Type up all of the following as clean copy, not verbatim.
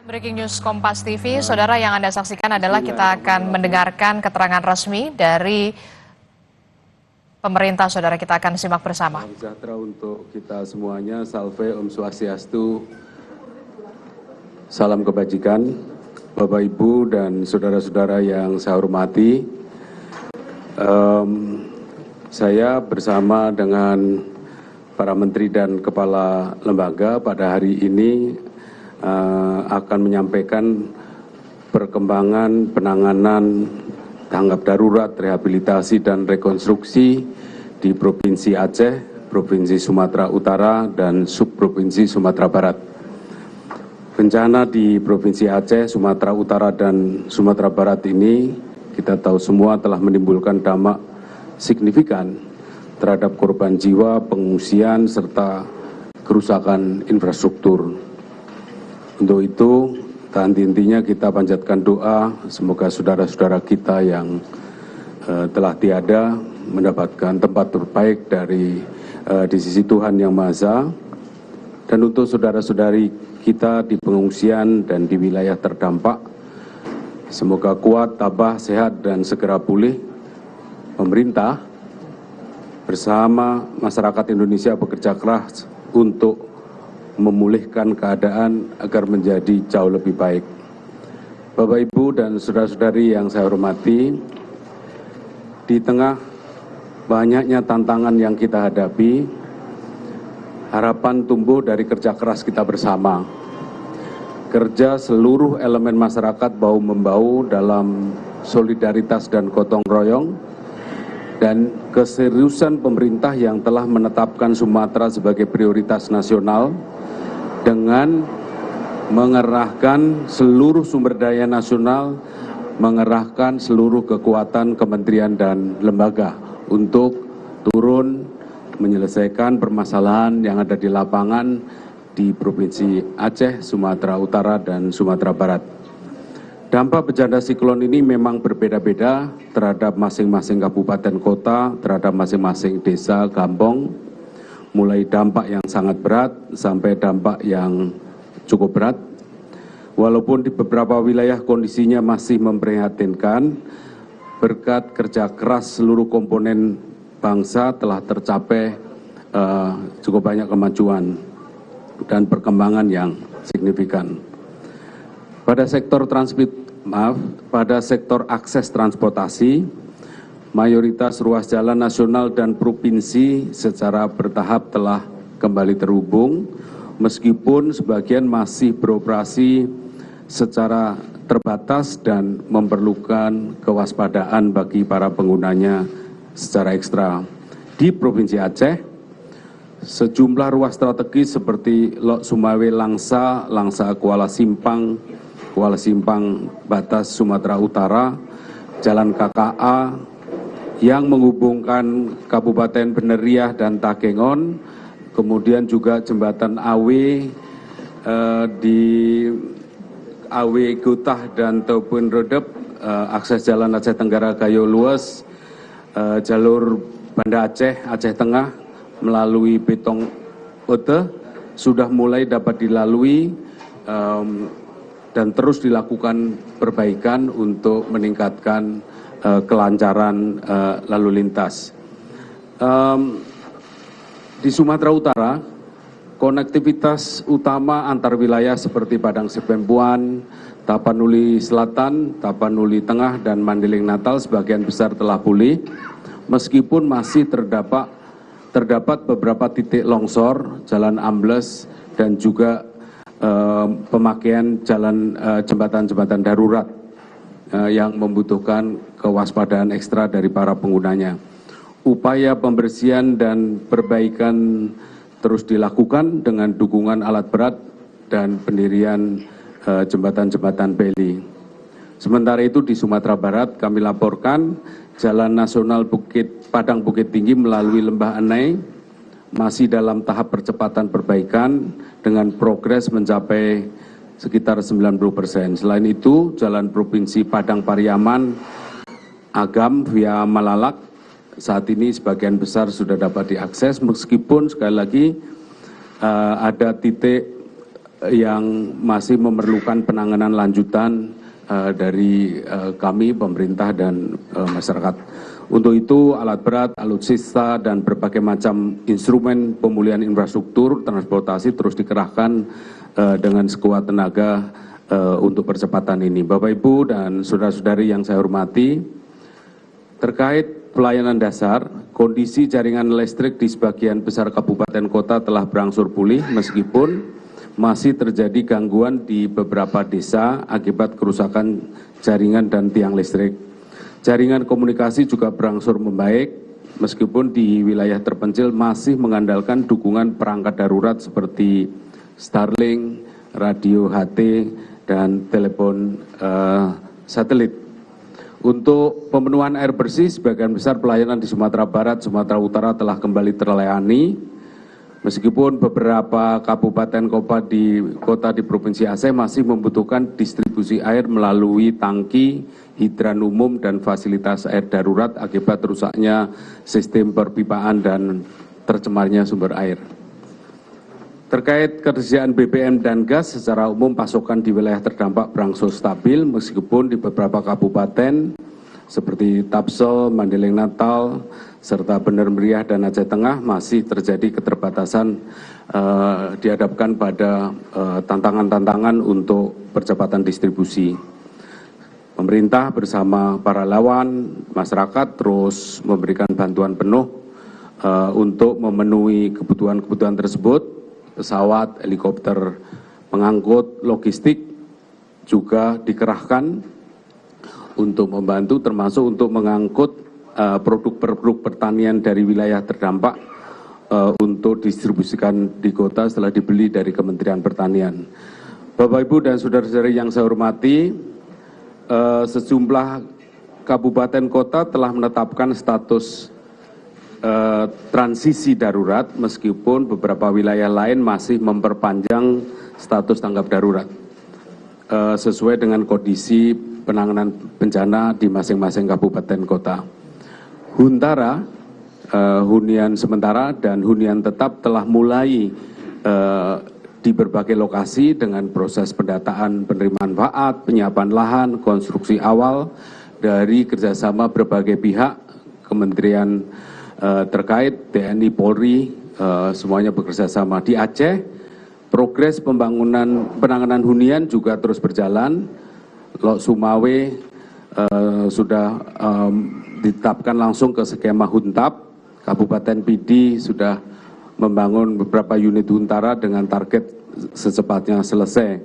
Breaking News Kompas TV, saudara, yang Anda saksikan adalah kita akan mendengarkan keterangan resmi dari pemerintah. Saudara, kita akan simak bersama. Salam sejahtera untuk kita semuanya, salve, Om Swastiastu, salam kebajikan, Bapak Ibu dan saudara-saudara yang saya hormati. Saya bersama dengan para menteri dan kepala lembaga pada hari ini akan menyampaikan perkembangan penanganan tanggap darurat, rehabilitasi dan rekonstruksi di Provinsi Aceh, Provinsi Sumatera Utara dan Subprovinsi Sumatera Barat. Bencana di Provinsi Aceh, Sumatera Utara dan Sumatera Barat ini kita tahu semua telah menimbulkan dampak signifikan terhadap korban jiwa, pengungsian serta kerusakan infrastruktur. Untuk itu, tak henti-hentinya kita panjatkan doa, semoga saudara-saudara kita yang telah tiada mendapatkan tempat terbaik di sisi Tuhan Yang Maha Esa. Dan untuk saudara-saudari kita di pengungsian dan di wilayah terdampak, semoga kuat, tabah, sehat, dan segera pulih. Pemerintah bersama masyarakat Indonesia bekerja keras untuk memulihkan keadaan agar menjadi jauh lebih baik. Bapak, Ibu, dan saudara-saudari yang saya hormati, di tengah banyaknya tantangan yang kita hadapi, harapan tumbuh dari kerja keras kita bersama. Kerja seluruh elemen masyarakat bahu-membahu dalam solidaritas dan gotong royong, dan keseriusan pemerintah yang telah menetapkan Sumatera sebagai prioritas nasional dengan mengerahkan seluruh sumber daya nasional, mengerahkan seluruh kekuatan kementerian dan lembaga untuk turun menyelesaikan permasalahan yang ada di lapangan di Provinsi Aceh, Sumatera Utara, dan Sumatera Barat. Dampak bencana siklon ini memang berbeda-beda terhadap masing-masing kabupaten kota, terhadap masing-masing desa, kampung, mulai dampak yang sangat berat sampai dampak yang cukup berat. Walaupun di beberapa wilayah kondisinya masih memprihatinkan, berkat kerja keras seluruh komponen bangsa telah tercapai cukup banyak kemajuan dan perkembangan yang signifikan. Pada sektor akses transportasi, mayoritas ruas jalan nasional dan provinsi secara bertahap telah kembali terhubung, meskipun sebagian masih beroperasi secara terbatas dan memerlukan kewaspadaan bagi para penggunanya secara ekstra. Di Provinsi Aceh, sejumlah ruas strategis seperti Lok Sumawe Langsa, Langsa Kuala Simpang, Kuala Simpang batas Sumatera Utara, Jalan KKA yang menghubungkan Kabupaten Beneriah dan Takengon, kemudian juga Jembatan Awe di Awe Gutah dan Tobun Redep, akses Jalan Aceh Tenggara Gayo Lues, jalur Banda Aceh, Aceh Tengah melalui Betong Ote sudah mulai dapat dilalui dan terus dilakukan perbaikan untuk meningkatkan kelancaran lalu lintas. Di Sumatera Utara, konektivitas utama antar wilayah seperti Padang Sepempuan, Tapanuli Selatan, Tapanuli Tengah, dan Mandeling Natal sebagian besar telah pulih, meskipun masih terdapat beberapa titik longsor, jalan ambles, dan juga pemakaian jembatan-jembatan darurat yang membutuhkan kewaspadaan ekstra dari para penggunanya. Upaya pembersihan dan perbaikan terus dilakukan dengan dukungan alat berat dan pendirian jembatan-jembatan beli. Sementara itu di Sumatera Barat kami laporkan Jalan Nasional Padang Bukit Tinggi melalui Lembah Anai masih dalam tahap percepatan perbaikan dengan progres mencapai sekitar 90%. Selain itu, Jalan Provinsi Padang Pariaman, Agam via Malalak saat ini sebagian besar sudah dapat diakses, meskipun sekali lagi ada titik yang masih memerlukan penanganan lanjutan dari kami, pemerintah dan masyarakat. Untuk itu alat berat, alutsista dan berbagai macam instrumen pemulihan infrastruktur transportasi terus dikerahkan dengan sekuat tenaga untuk percepatan ini. Bapak Ibu dan saudara-saudari yang saya hormati, terkait pelayanan dasar, kondisi jaringan listrik di sebagian besar kabupaten kota telah berangsur pulih meskipun masih terjadi gangguan di beberapa desa akibat kerusakan jaringan dan tiang listrik. Jaringan komunikasi juga berangsur membaik meskipun di wilayah terpencil masih mengandalkan dukungan perangkat darurat seperti Starlink, radio HT, dan telepon satelit. Untuk pemenuhan air bersih, sebagian besar pelayanan di Sumatera Barat, Sumatera Utara telah kembali terlayani. Meskipun beberapa kabupaten kota di Provinsi Aceh masih membutuhkan distribusi air melalui tangki, hidran umum, dan fasilitas air darurat akibat rusaknya sistem perpipaan dan tercemarnya sumber air. Terkait ketersediaan BBM dan gas, secara umum pasokan di wilayah terdampak berangsur stabil meskipun di beberapa kabupaten seperti Tapsel, Mandailing Natal, serta Bener Meriah dan Aceh Tengah masih terjadi keterbatasan dihadapkan pada tantangan-tantangan untuk percepatan distribusi. Pemerintah bersama para relawan, masyarakat terus memberikan bantuan penuh untuk memenuhi kebutuhan-kebutuhan tersebut. Pesawat, helikopter pengangkut logistik juga dikerahkan untuk membantu, termasuk untuk mengangkut produk-produk pertanian dari wilayah terdampak untuk distribusikan di kota setelah dibeli dari Kementerian Pertanian. Bapak, Ibu, dan saudara-saudari yang saya hormati, sejumlah kabupaten kota telah menetapkan status transisi darurat meskipun beberapa wilayah lain masih memperpanjang status tanggap darurat sesuai dengan kondisi penanganan bencana di masing-masing kabupaten kota. Huntara, hunian sementara dan hunian tetap telah mulai di berbagai lokasi dengan proses pendataan penerimaan manfaat, penyiapan lahan, konstruksi awal dari kerjasama berbagai pihak, kementerian terkait, TNI, Polri, semuanya bekerja sama. Di Aceh, progres penanganan hunian juga terus berjalan. Lok Sumawe sudah ditetapkan langsung ke skema Huntap. Kabupaten Pidi sudah membangun beberapa unit Huntara dengan target secepatnya selesai.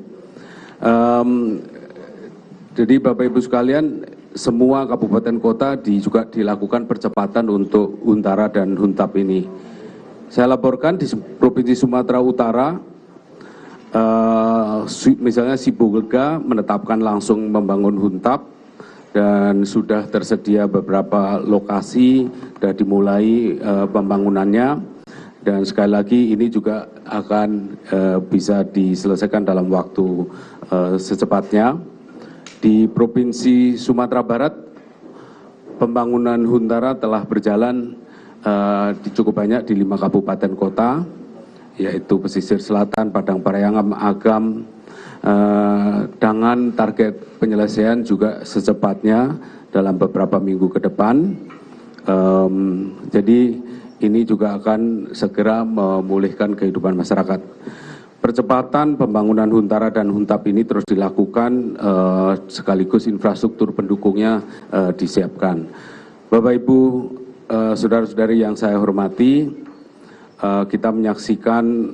Jadi Bapak Ibu sekalian, semua kabupaten kota juga dilakukan percepatan untuk Huntara dan Huntap ini. Saya laporkan di Provinsi Sumatera Utara, misalnya Sibolga menetapkan langsung membangun Huntap dan sudah tersedia beberapa lokasi, sudah dimulai pembangunannya, dan sekali lagi ini juga akan bisa diselesaikan dalam waktu secepatnya. Di Provinsi Sumatera Barat, pembangunan Huntara telah berjalan cukup banyak di 5 kabupaten kota, yaitu pesisir selatan, Padang Pariaman, Agam, dengan target penyelesaian juga secepatnya dalam beberapa minggu ke depan. Jadi ini juga akan segera memulihkan kehidupan masyarakat. Percepatan pembangunan Huntara dan Huntap ini terus dilakukan sekaligus infrastruktur pendukungnya disiapkan. Bapak, Ibu, saudara-saudari yang saya hormati, kita menyaksikan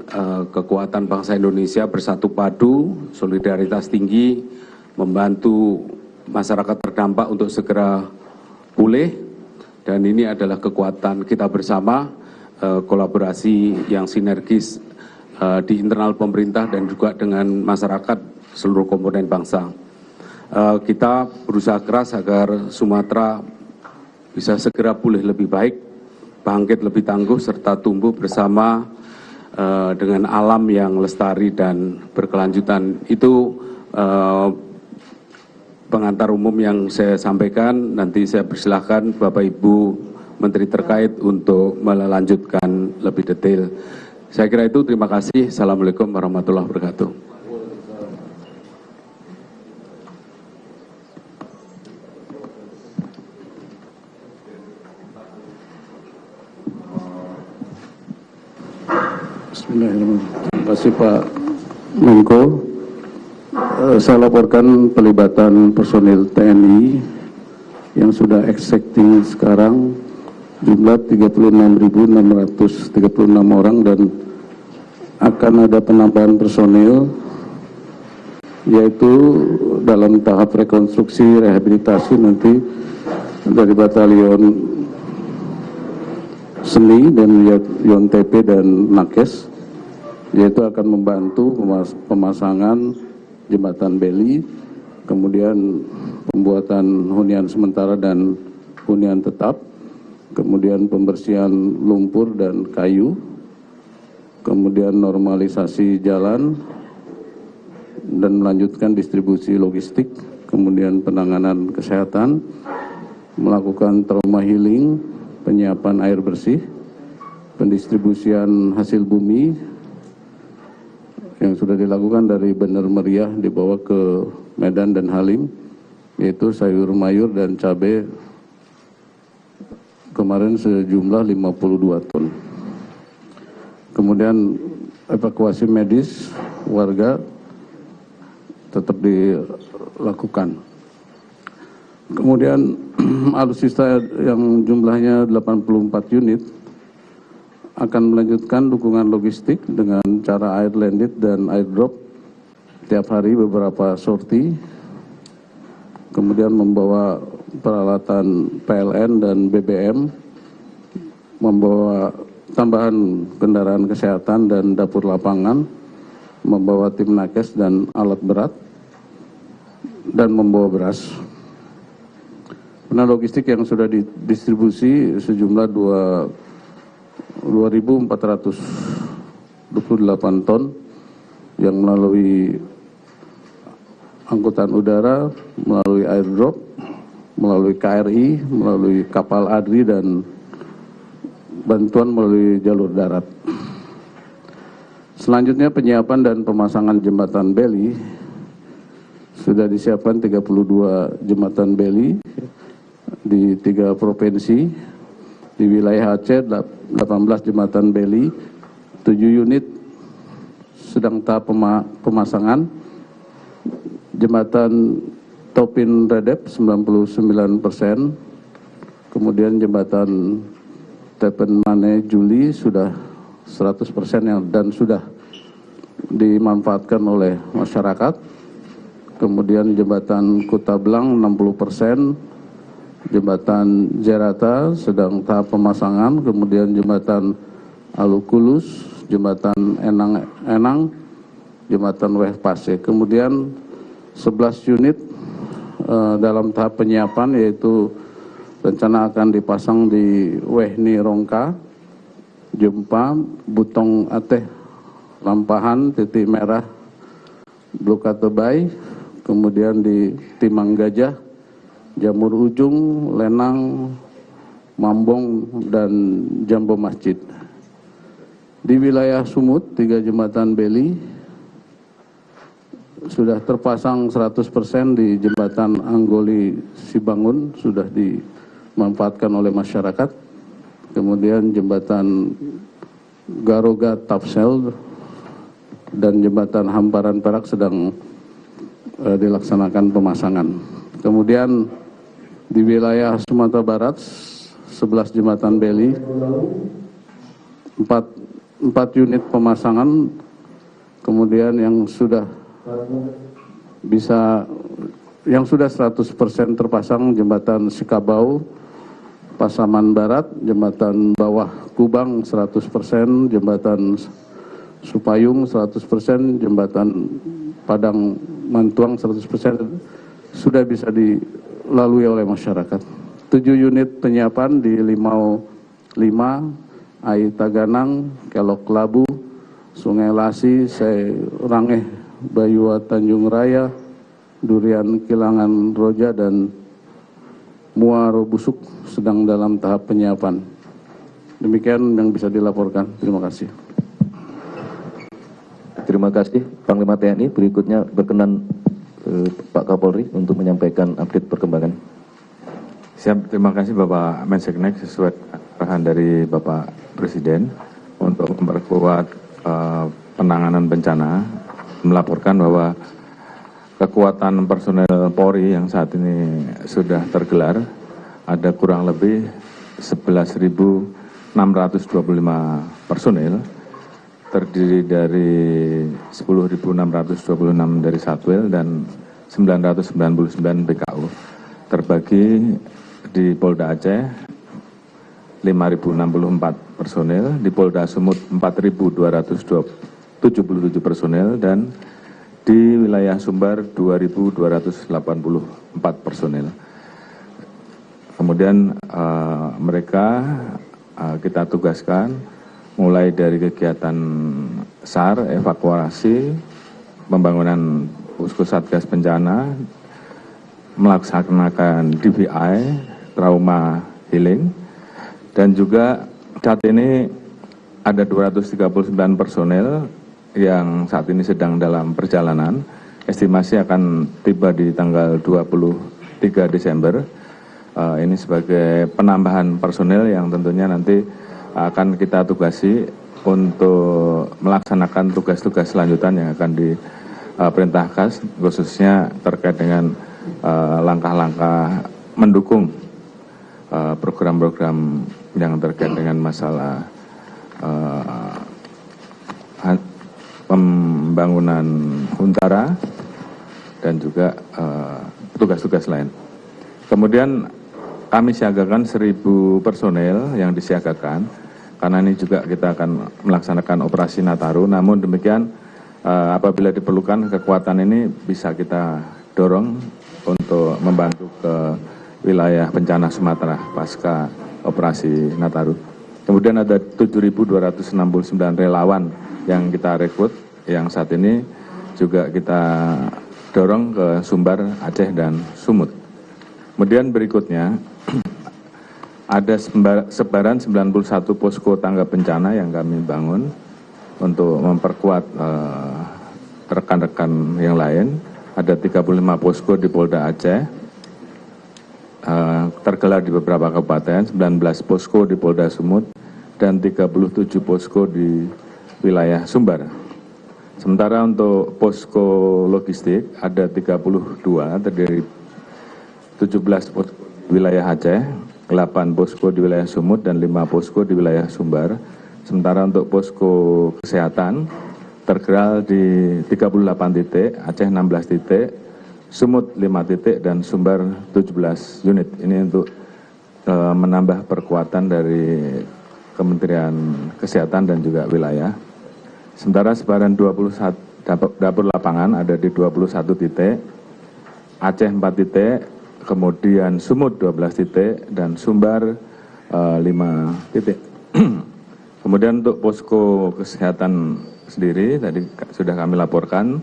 kekuatan bangsa Indonesia bersatu padu, solidaritas tinggi, membantu masyarakat terdampak untuk segera pulih, dan ini adalah kekuatan kita bersama, kolaborasi yang sinergis di internal pemerintah dan juga dengan masyarakat seluruh komponen bangsa. Kita berusaha keras agar Sumatera bisa segera pulih lebih baik, bangkit lebih tangguh, serta tumbuh bersama dengan alam yang lestari dan berkelanjutan. Itu pengantar umum yang saya sampaikan. Nanti saya persilahkan Bapak Ibu Menteri terkait untuk melanjutkan lebih detail. Saya kira itu, terima kasih. Assalamualaikum warahmatullahi wabarakatuh. Terima kasih Pak Menko. Saya laporkan pelibatan personil TNI yang sudah existing sekarang jumlah 36.636 orang dan akan ada penambahan personil yaitu dalam tahap rekonstruksi rehabilitasi nanti dari batalion seni dan YONTP dan Nakes, yaitu akan membantu pemasangan jembatan beli, kemudian pembuatan hunian sementara dan hunian tetap, kemudian pembersihan lumpur dan kayu, kemudian normalisasi jalan, dan melanjutkan distribusi logistik, kemudian penanganan kesehatan, melakukan trauma healing, penyiapan air bersih, pendistribusian hasil bumi yang sudah dilakukan dari Bener Meriah dibawa ke Medan dan Halim, yaitu sayur mayur dan cabai kemarin sejumlah 52 ton. Kemudian evakuasi medis warga tetap dilakukan. Kemudian alutsista yang jumlahnya 84 unit akan melanjutkan dukungan logistik dengan cara air landed dan airdrop tiap hari beberapa sorti, kemudian membawa peralatan PLN dan BBM, membawa tambahan kendaraan kesehatan dan dapur lapangan, membawa tim nakes dan alat berat, dan membawa beras. Nah, logistik yang sudah didistribusi sejumlah 2.428 ton yang melalui angkutan udara, melalui airdrop, melalui KRI, melalui kapal ADRI, dan bantuan melalui jalur darat. Selanjutnya penyiapan dan pemasangan jembatan beli. Sudah disiapkan 32 jembatan beli di 3 provinsi. Di wilayah Aceh 18 jembatan beli, 7 unit sedang tahap pemasangan. Jembatan Topin Redep 99%, kemudian jembatan Tepen Mane Juli sudah 100% dan sudah dimanfaatkan oleh masyarakat. Kemudian jembatan Kutablang 60%, jembatan Jerata sedang tahap pemasangan, kemudian jembatan Alukulus, jembatan Enang, jembatan Weh Pase. Kemudian 11 unit dalam tahap penyiapan, yaitu rencana akan dipasang di Wehni Rongka, Jempa, Butong Ateh, Lampahan, Titik Merah, Blukatebay, kemudian di Timang Gajah, Jamur Ujung, Lenang, Mambong, dan Jambo Masjid. Di wilayah Sumut, 3 jembatan beli sudah terpasang 100% di jembatan Anggoli Sibangun, sudah dimanfaatkan oleh masyarakat. Kemudian jembatan Garoga Tapsel dan jembatan Hamparan Perak sedang dilaksanakan pemasangan. Kemudian di wilayah Sumatera Barat 11 jembatan beli, 4 unit pemasangan, kemudian yang sudah 100% terpasang jembatan Sikabau, Pasaman Barat, jembatan Bawah Kubang 100%, jembatan Supayung 100%, jembatan Padang Mantuang 100% sudah bisa dilalui oleh masyarakat. 7 unit penyiapan di Limau 5, Ai Taganang, Kelok Labu, Sungai Lasi, Rangeh, Bayua Tanjung Raya, Durian Kilangan Roja, dan Muaro Busuk sedang dalam tahap penyiapan. Demikian yang bisa dilaporkan. Terima kasih. Terima kasih Panglima TNI. Berikutnya berkenan Pak Kapolri untuk menyampaikan update perkembangan. Siap, terima kasih Bapak Menseknek, sesuai arahan dari Bapak Presiden untuk memperkuat Penanganan Bencana melaporkan bahwa kekuatan personel Polri yang saat ini sudah tergelar ada kurang lebih 11.625 personil, terdiri dari 10.626 dari Satwil dan 999 BKU, terbagi di Polda Aceh 5.064 personil, di Polda Sumut 4.277 personil, dan di wilayah Sumbar 2.284 personil. Kemudian mereka kita tugaskan mulai dari kegiatan SAR, evakuasi, pembangunan posko Satgas Bencana, melaksanakan DVI, trauma healing, dan juga saat ini ada 239 personel yang saat ini sedang dalam perjalanan. Estimasi akan tiba di tanggal 23 Desember. Ini sebagai penambahan personel yang tentunya nanti akan kita tugasi untuk melaksanakan tugas-tugas selanjutan yang akan diperintahkan, khususnya terkait dengan langkah-langkah mendukung program-program yang terkait dengan masalah pembangunan Huntara dan juga tugas-tugas lain. Kemudian kami siagakan 1.000 personel yang disiagakan, karena ini juga kita akan melaksanakan operasi Nataru. Namun demikian apabila diperlukan kekuatan ini bisa kita dorong untuk membantu ke wilayah bencana Sumatera pasca operasi Nataru. Kemudian ada 7.269 relawan yang kita rekrut, yang saat ini juga kita dorong ke Sumbar, Aceh, dan Sumut. Kemudian berikutnya ada sebaran 91 posko tanggap bencana yang kami bangun untuk memperkuat rekan-rekan yang lain. Ada 35 posko di Polda Aceh, tergelar di beberapa kabupaten, 19 posko di Polda Sumut, dan 37 posko di wilayah Sumbar. Sementara untuk posko logistik ada 32, terdiri 17 posko di wilayah Aceh, 8 posko di wilayah Sumut, dan 5 posko di wilayah Sumbar. Sementara untuk posko kesehatan tergelar di 38 titik, Aceh 16 titik, Sumut 5 titik, dan Sumbar 17 unit. Ini untuk menambah perkuatan dari Kementerian Kesehatan dan juga wilayah. Sementara sebaran 21 dapur lapangan ada di 21 titik, Aceh 4 titik, kemudian Sumut 12 titik, dan Sumbar 5 titik. Kemudian untuk posko kesehatan sendiri tadi sudah kami laporkan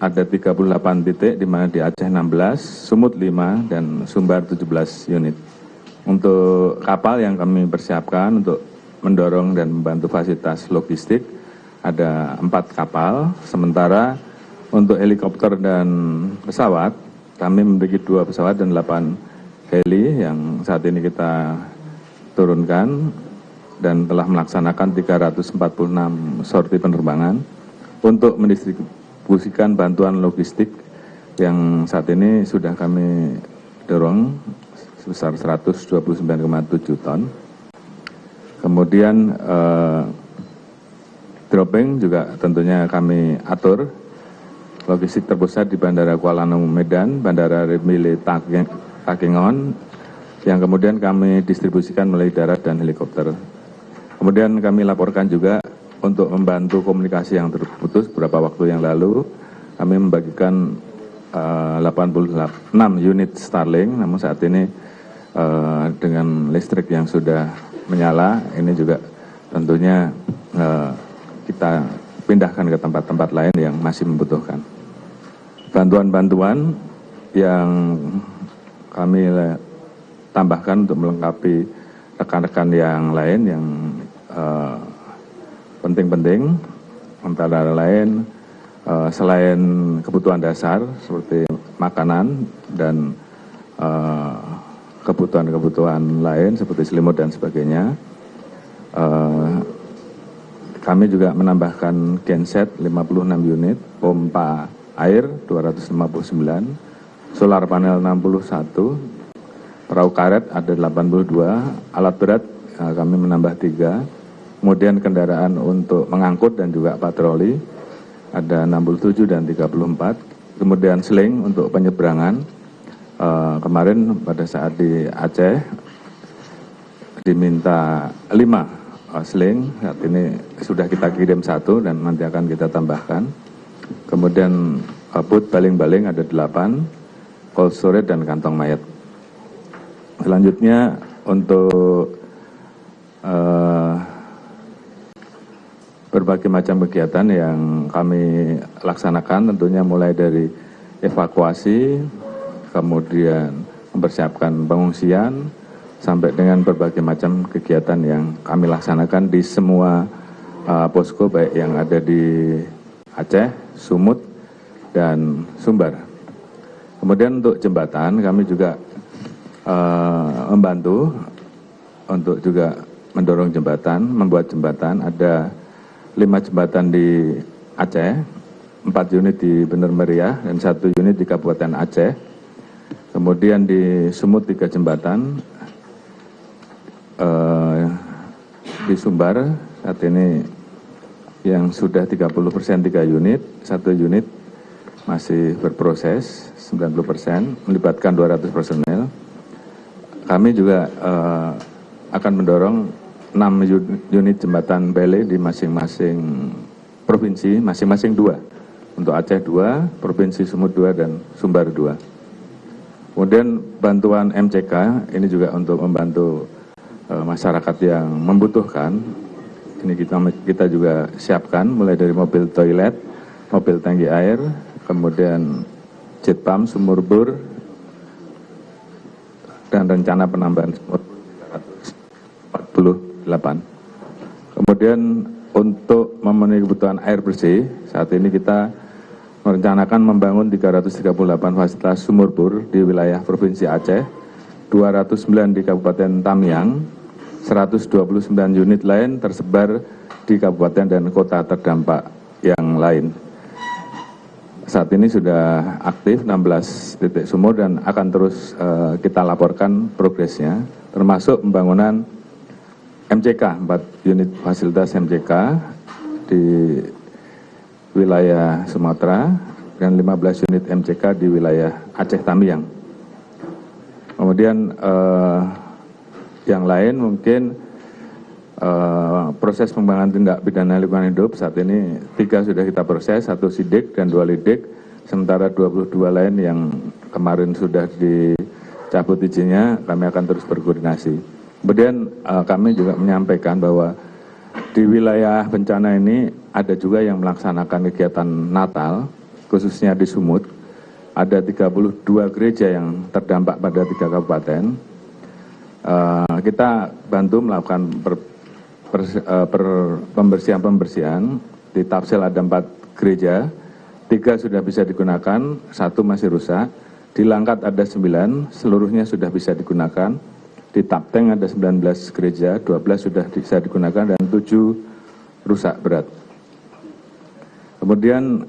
ada 38 titik, di mana di Aceh 16, Sumut 5, dan Sumbar 17 unit. Untuk kapal yang kami persiapkan untuk mendorong dan membantu fasilitas logistik ada 4 kapal. Sementara untuk helikopter dan pesawat kami memiliki 2 pesawat dan 8 heli yang saat ini kita turunkan dan telah melaksanakan 346 sorti penerbangan untuk mendistribusikan bantuan logistik yang saat ini sudah kami dorong sebesar 129,7 ton. Kemudian dropping juga tentunya kami atur. Logistik terpusat di Bandara Kuala Namu Medan, Bandara Remile Takengon, yang kemudian kami distribusikan melalui darat dan helikopter. Kemudian kami laporkan juga untuk membantu komunikasi yang terputus beberapa waktu yang lalu, kami membagikan 86 unit Starlink, namun saat ini dengan listrik yang sudah menyala, ini juga tentunya kita pindahkan ke tempat-tempat lain yang masih membutuhkan. Bantuan-bantuan yang kami tambahkan untuk melengkapi rekan-rekan yang lain yang penting-penting, antara lain selain kebutuhan dasar seperti makanan dan kebutuhan-kebutuhan lain seperti selimut dan sebagainya, kami juga menambahkan genset 56 unit, pompa air 259, solar panel 61, perahu karet ada 82, alat berat kami menambah 3, kemudian kendaraan untuk mengangkut dan juga patroli ada 67 dan 34, kemudian seling untuk penyeberangan. Kemarin pada saat di Aceh diminta 5 seling, saat ini sudah kita kirim 1 dan nanti akan kita tambahkan. Kemudian boot baling-baling ada 8, cold storage dan kantong mayat. Selanjutnya untuk berbagai macam kegiatan yang kami laksanakan, tentunya mulai dari evakuasi, kemudian mempersiapkan pengungsian, sampai dengan berbagai macam kegiatan yang kami laksanakan di semua posko, baik yang ada di Aceh, Sumut, dan Sumbar. Kemudian untuk jembatan, kami juga membantu untuk juga mendorong jembatan, membuat jembatan. Ada 5 jembatan di Aceh, 4 unit di Bener Meriah, dan 1 unit di Kabupaten Aceh. Kemudian di Sumut 3 jembatan, di Sumbar saat ini yang sudah 30% 3 unit, 1 unit masih berproses 90%, melibatkan 200 personel. Kami juga akan mendorong 6 unit jembatan bele di masing-masing provinsi, masing-masing 2. Untuk Aceh 2, Provinsi Sumut 2, dan Sumbar 2. Kemudian bantuan MCK, ini juga untuk membantu masyarakat yang membutuhkan. Ini kita juga siapkan mulai dari mobil toilet, mobil tangki air, kemudian jet pump, sumur bor, dan rencana penambahan sumur 348. Kemudian untuk memenuhi kebutuhan air bersih, saat ini kita merencanakan membangun 338 fasilitas sumur bor di wilayah Provinsi Aceh, 209 di Kabupaten Tamiang, 129 unit lain tersebar di kabupaten dan kota terdampak yang lain. Saat ini sudah aktif 16 titik sumur dan akan terus kita laporkan progresnya, termasuk pembangunan MCK, 4 unit fasilitas MCK di wilayah Sumatera dan 15 unit MCK di wilayah Aceh Tamiang. Kemudian yang lain mungkin proses pengembangan tindak pidana lingkungan hidup, saat ini 3 sudah kita proses, 1 sidik dan 2 lidik, sementara 22 lain yang kemarin sudah dicabut izinnya, kami akan terus berkoordinasi. Kemudian kami juga menyampaikan bahwa di wilayah bencana ini ada juga yang melaksanakan kegiatan Natal, khususnya di Sumut. Ada 32 gereja yang terdampak pada 3 kabupaten. Kita bantu melakukan pembersihan. Di Tapsel ada 4 gereja, 3 sudah bisa digunakan, 1 masih rusak. Di Langkat ada 9, seluruhnya sudah bisa digunakan. Di Tapteng ada 19 gereja, 12 sudah bisa digunakan dan 7 rusak berat. Kemudian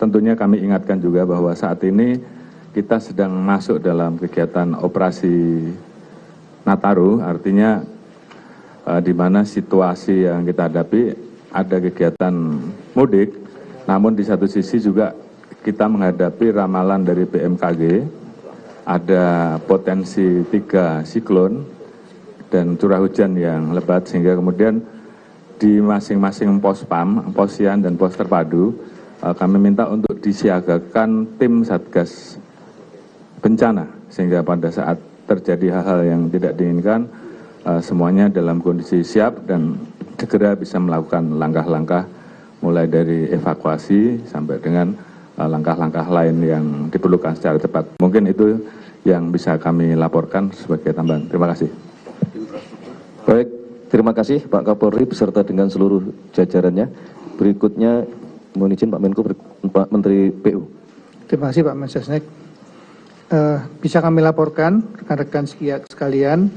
tentunya kami ingatkan juga bahwa saat ini kita sedang masuk dalam kegiatan operasi Nataru, artinya di mana situasi yang kita hadapi ada kegiatan mudik, namun di satu sisi juga kita menghadapi ramalan dari BMKG, ada potensi 3 siklon dan curah hujan yang lebat, sehingga kemudian di masing-masing pos PAM, posyan dan pos terpadu, kami minta untuk disiagakan tim Satgas bencana, sehingga pada saat terjadi hal-hal yang tidak diinginkan, semuanya dalam kondisi siap dan segera bisa melakukan langkah-langkah mulai dari evakuasi sampai dengan langkah-langkah lain yang diperlukan secara cepat. Mungkin itu yang bisa kami laporkan sebagai tambahan. Terima kasih. Baik, terima kasih Pak Kapolri beserta dengan seluruh jajarannya. Berikutnya mohon izin Pak Menko, Pak Menteri PU. Terima kasih Pak Mensesnek. Bisa kami laporkan rekan-rekan sekalian,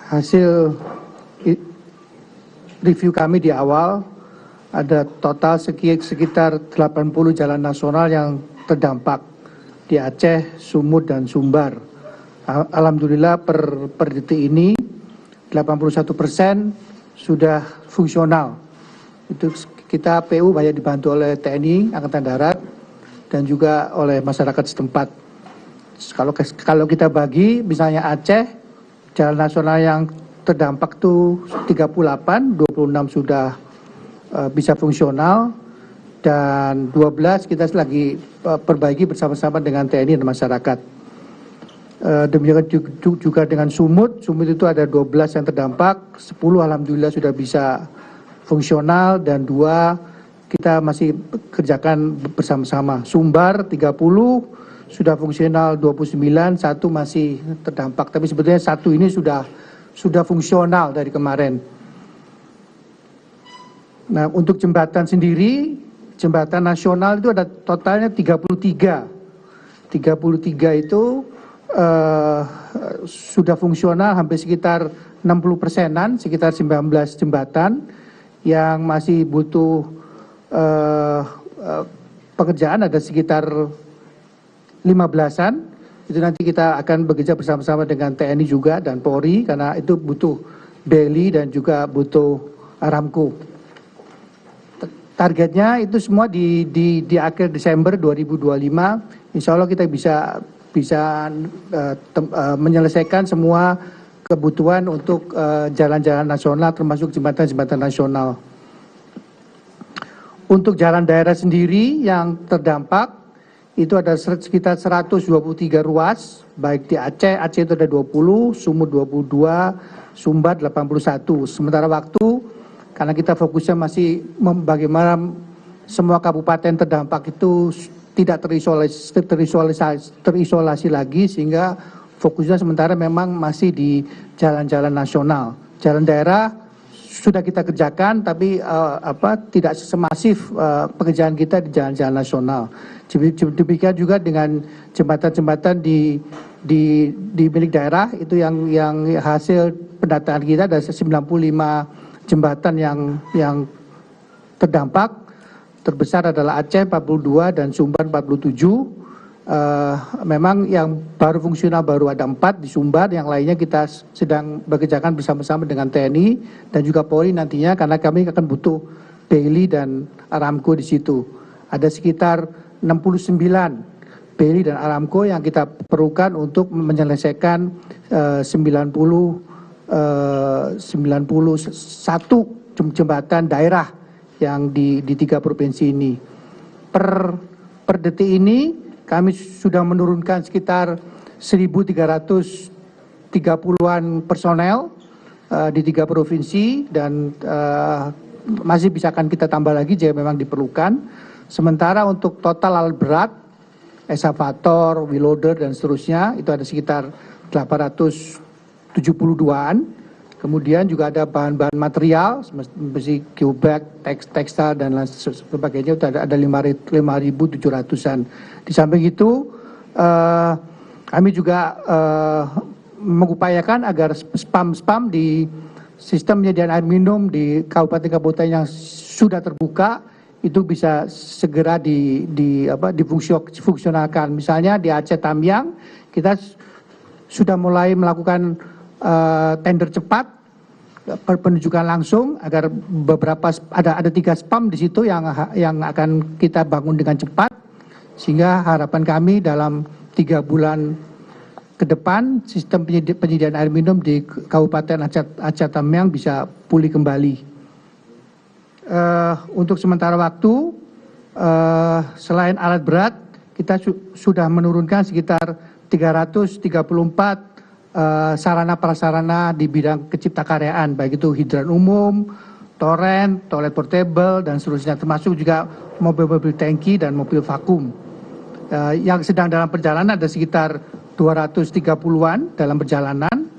hasil review kami di awal, ada total sekitar 80 jalan nasional yang terdampak di Aceh, Sumut, dan Sumbar. Alhamdulillah per detik ini 81% sudah fungsional. Itu kita PU banyak dibantu oleh TNI, Angkatan Darat, dan juga oleh masyarakat setempat. Kalau kita bagi, misalnya Aceh, jalan nasional yang terdampak itu 38, 26 sudah bisa fungsional, dan 12 kita lagi perbaiki bersama-sama dengan TNI dan masyarakat. Demikian juga dengan Sumut itu ada 12 yang terdampak, 10 alhamdulillah sudah bisa fungsional, dan 2 kita masih kerjakan bersama-sama. Sumbar 30 sudah fungsional 29, 1 masih terdampak, tapi sebetulnya 1 ini sudah fungsional dari kemarin. Nah, untuk jembatan sendiri, jembatan nasional itu ada totalnya 33. 33 itu sudah fungsional hampir sekitar 60%-an, sekitar 19 jembatan yang masih butuh pekerjaan ada sekitar 15-an. Itu nanti kita akan bekerja bersama-sama dengan TNI juga dan Polri karena itu butuh BELI dan juga butuh Aramco. Targetnya itu semua di akhir Desember 2025, insya Allah kita bisa menyelesaikan semua kebutuhan untuk jalan-jalan nasional termasuk jembatan-jembatan nasional. Untuk jalan daerah sendiri yang terdampak itu ada sekitar 123 ruas, baik di Aceh itu ada 20, Sumut 22, Sumbar 81. Sementara waktu, karena kita fokusnya masih bagaimana semua kabupaten terdampak itu tidak terisolasi lagi, sehingga fokusnya sementara memang masih di jalan-jalan nasional. Jalan daerah sudah kita kerjakan, tapi tidak semasif pekerjaan kita di jalan-jalan nasional. Demikian juga dengan jembatan-jembatan di milik daerah itu yang hasil pendataan kita ada 95 jembatan yang terdampak. Terbesar adalah Aceh 42 dan Sumbar 47. Memang yang baru fungsional baru ada 4 di Sumbar, yang lainnya kita sedang bekerjakan bersama-sama dengan TNI dan juga Polri nantinya, karena kami akan butuh BELI dan Aramco di situ. Ada sekitar 69 BELI dan Aramco yang kita perlukan untuk menyelesaikan 91 jembatan daerah yang di 3 provinsi ini. Per detik ini kami sudah menurunkan sekitar 1.330-an personel di 3 provinsi dan masih bisa akan kita tambah lagi jika memang diperlukan. Sementara untuk total alat berat, eskavator, wheel loader dan seterusnya itu ada sekitar 872-an. Kemudian juga ada bahan-bahan material seperti geobag, tekstil dan lain sebagainya, itu ada 5.700-an. Di samping itu kami juga mengupayakan agar spam di sistem penyediaan air minum di kabupaten-kabupaten yang sudah terbuka itu bisa segera difungsionalkan. Misalnya di Aceh Tamiang kita sudah mulai melakukan tender cepat penunjukan langsung agar beberapa ada 3 spam di situ yang akan kita bangun dengan cepat, sehingga harapan kami dalam 3 bulan ke depan sistem penyediaan air minum di Kabupaten Aceh Tamiang bisa pulih kembali. Untuk sementara waktu selain alat berat kita sudah menurunkan sekitar 334 sarana prasarana di bidang keciptakaryaan, baik itu hidran umum, toren, toilet portable dan seterusnya, termasuk juga mobil-mobil tangki dan mobil vakum. Yang sedang dalam perjalanan ada sekitar 230-an dalam perjalanan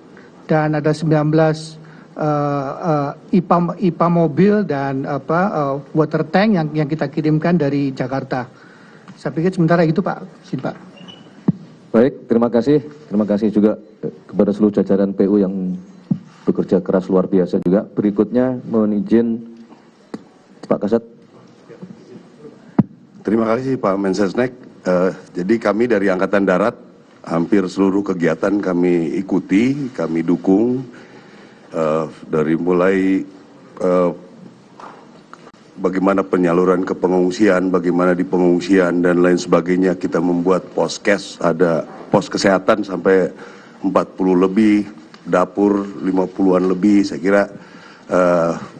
dan ada 19 IPA mobil dan water tank yang kita kirimkan dari Jakarta. Saya pikir sementara itu Pak. Sini Pak. Baik, terima kasih juga kepada seluruh jajaran PU yang bekerja keras luar biasa juga. Berikutnya mohon izin Pak Kasat. Terima kasih Pak Mensesnek. Jadi kami dari Angkatan Darat hampir seluruh kegiatan kami ikuti, kami dukung, dari mulai bagaimana penyaluran ke pengungsian, bagaimana di pengungsian dan lain sebagainya. Kita membuat poskes, ada pos kesehatan sampai 40 lebih, dapur 50-an lebih. Saya kira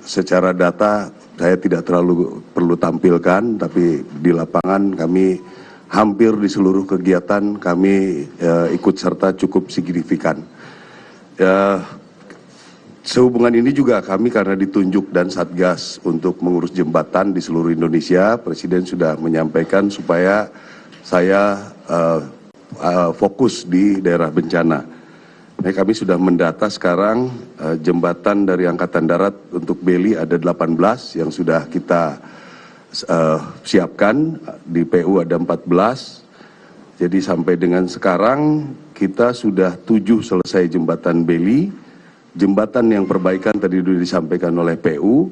secara data saya tidak terlalu perlu tampilkan, tapi di lapangan kami hampir di seluruh kegiatan kami ikut serta cukup signifikan. Sehubungan ini juga kami karena ditunjuk dan Satgas untuk mengurus jembatan di seluruh Indonesia, Presiden sudah menyampaikan supaya saya fokus di daerah bencana. Nah, kami sudah mendata sekarang jembatan dari Angkatan Darat untuk Beli ada 18 yang sudah kita siapkan, di PU ada 14. Jadi sampai dengan sekarang kita sudah 7 selesai jembatan Beli. Jembatan yang perbaikan tadi sudah disampaikan oleh PU,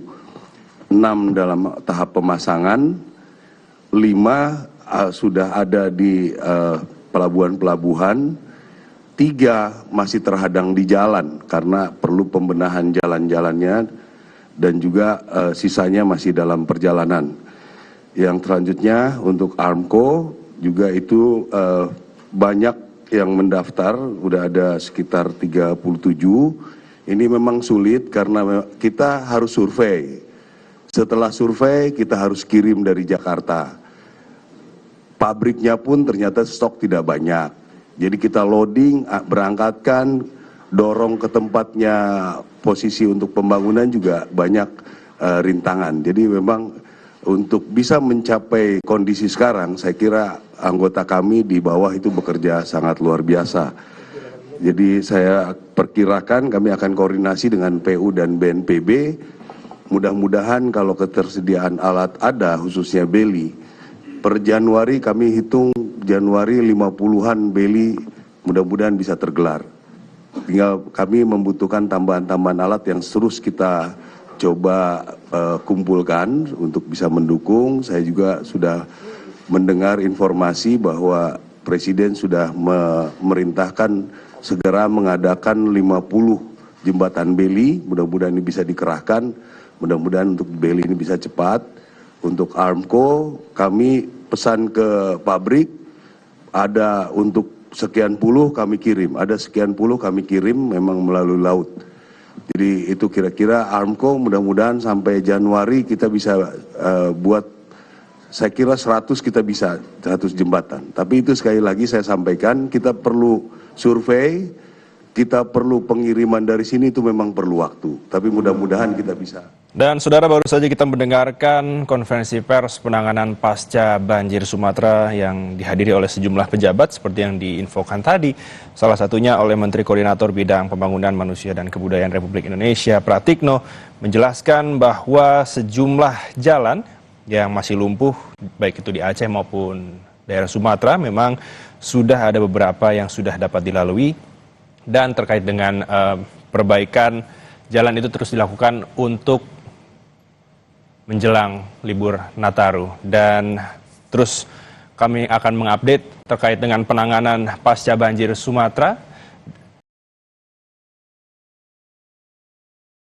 6 dalam tahap pemasangan, 5 sudah ada di pelabuhan-pelabuhan, 3 masih terhadang di jalan karena perlu pembenahan jalan-jalannya, dan juga sisanya masih dalam perjalanan. Yang selanjutnya untuk ARMCO juga itu banyak yang mendaftar, udah ada sekitar 37. Ini memang sulit karena kita harus survei. Setelah survei kita harus kirim dari Jakarta. Pabriknya pun ternyata stok tidak banyak. Jadi kita loading, berangkatkan, dorong ke tempatnya, posisi untuk pembangunan juga banyak rintangan. Jadi memang untuk bisa mencapai kondisi sekarang, saya kira anggota kami di bawah itu bekerja sangat luar biasa. Jadi saya perkirakan kami akan koordinasi dengan PU dan BNPB. Mudah-mudahan kalau ketersediaan alat ada, khususnya Beli, per Januari kami hitung Januari 50-an Beli mudah-mudahan bisa tergelar. Tinggal kami membutuhkan tambahan-tambahan alat yang terus kita coba kumpulkan untuk bisa mendukung. Saya juga sudah mendengar informasi bahwa Presiden sudah memerintahkan segera mengadakan 50 jembatan Beli. Mudah-mudahan ini bisa dikerahkan, mudah-mudahan untuk Beli ini bisa cepat. Untuk ARMCO kami pesan ke pabrik, ada untuk sekian puluh kami kirim, ada sekian puluh kami kirim memang melalui laut. Jadi itu kira-kira ARMCO mudah-mudahan sampai Januari kita bisa buat, saya kira 100 kita bisa, 100 jembatan. Tapi itu sekali lagi saya sampaikan, kita perlu survei, kita perlu pengiriman dari sini, itu memang perlu waktu. Tapi mudah-mudahan kita bisa. Dan saudara, baru saja kita mendengarkan konferensi pers penanganan pasca banjir Sumatera yang dihadiri oleh sejumlah pejabat seperti yang diinfokan tadi. Salah satunya oleh Menteri Koordinator Bidang Pembangunan Manusia dan Kebudayaan Republik Indonesia, Pratikno, menjelaskan bahwa sejumlah jalan yang masih lumpuh, baik itu di Aceh maupun daerah Sumatera, memang sudah ada beberapa yang sudah dapat dilalui. Dan terkait dengan perbaikan jalan itu terus dilakukan untuk menjelang libur Nataru. Dan terus kami akan mengupdate terkait dengan penanganan pasca banjir Sumatera